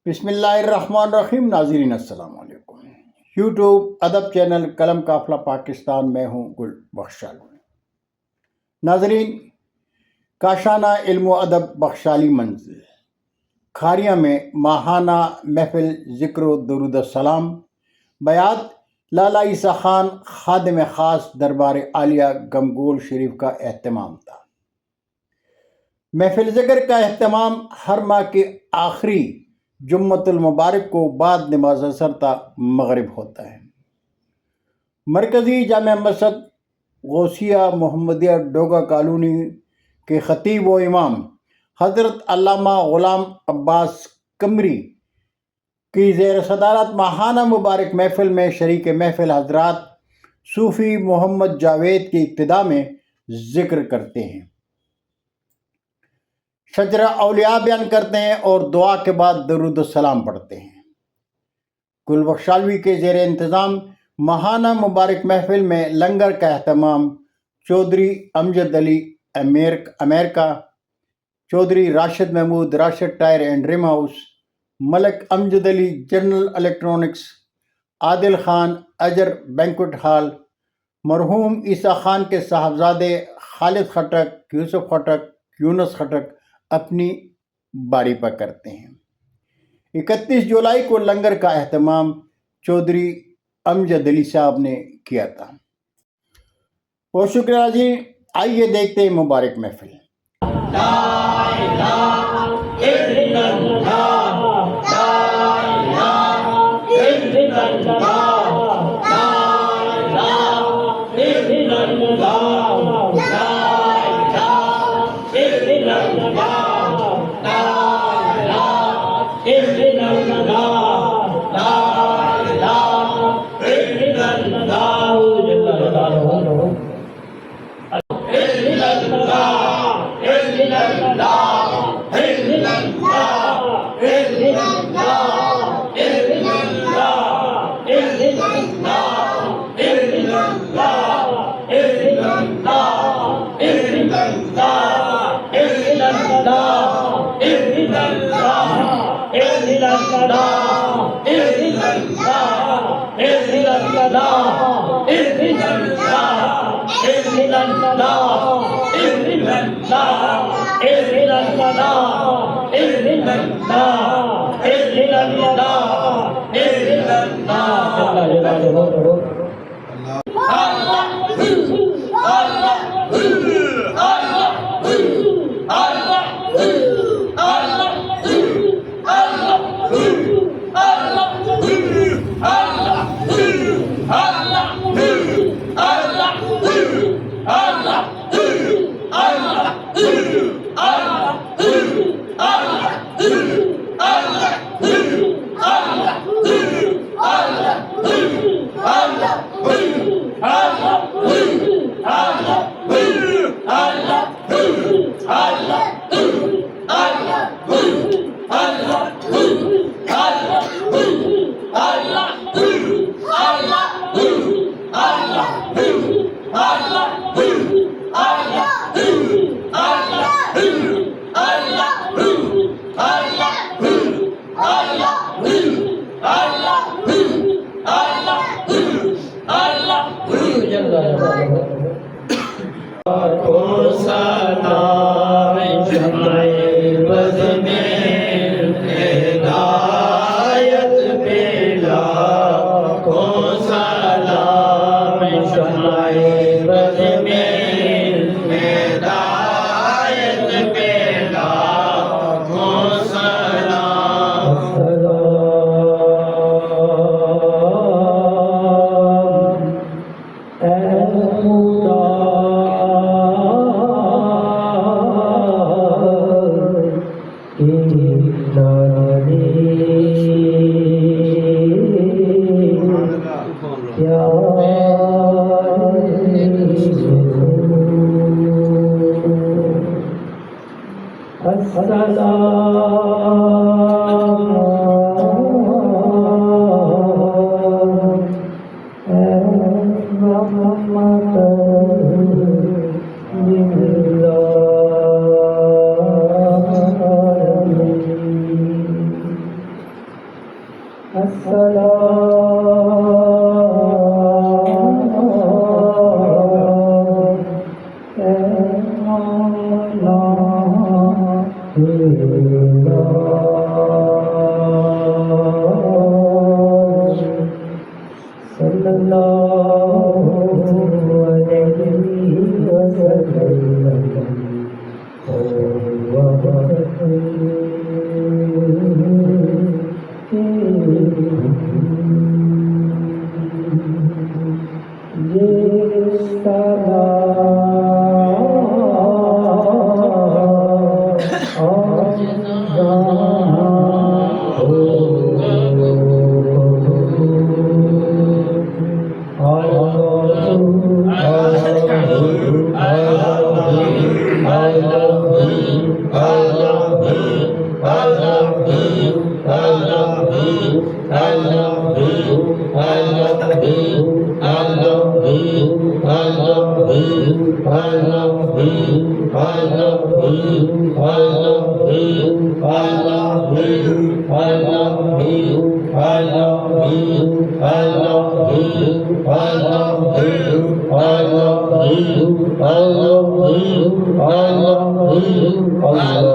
बिस्मिल्लाहिर्रहमानिर्रहीम। नाज़रीन अस्सलाम वालेकुम। यूट्यूब अदब चैनल कलम काफिला पाकिस्तान में हूँ गुल बख्शाली। नाज़रीन, काशाना इल्म अदब बख्शाली मंजिल खारिया में माहाना महफिल ज़िक्र दुरूद सलाम बयात लाला ईसा खान खादिम ख़ास दरबार आलिया गमगोल शरीफ का एहतमाम था। महफिल ज़िक्र का एहतमाम हर माह के आखिरी जुम्मतुल मुबारक को बाद नमाज असर ता मगरिब होता है। मरकज़ी जामिया मस्जिद गौसिया मोहम्मदिया डोगा कॉलोनी के ख़तीब व इमाम हज़रत अल्लामा ग़ुलाम अब्बास कमरी की ज़ेर सदारत माहाना मुबारक महफिल में शरीक महफिल हज़रात सूफ़ी मोहम्मद जावेद की इब्तिदा में ज़िक्र करते हैं, शजरा औलिया बयान करते हैं और दुआ के बाद दरूद सलाम पढ़ते हैं। गुल बख्शालवी के ज़ेर इंतज़ाम माहाना मुबारक महफिल में लंगर का एहतमाम Chaudhry Amjad Ali America, Chaudhry Rashid Mahmood Rashid tyre and rim house, Malik Amjad Ali general electronics, Adil Khan Azhar banquet hall, मरहूम ईसा खान के साहबजादे खालिद खटक, यूसुफ खटक, यूनुस खटक अपनी बारी पर करते हैं। 31 जुलाई को लंगर का एहतमाम चौधरी अमजद अली साहब ने किया था। बहुत शुक्रिया जी। आइए देखते हैं मुबारक महफिल। Allah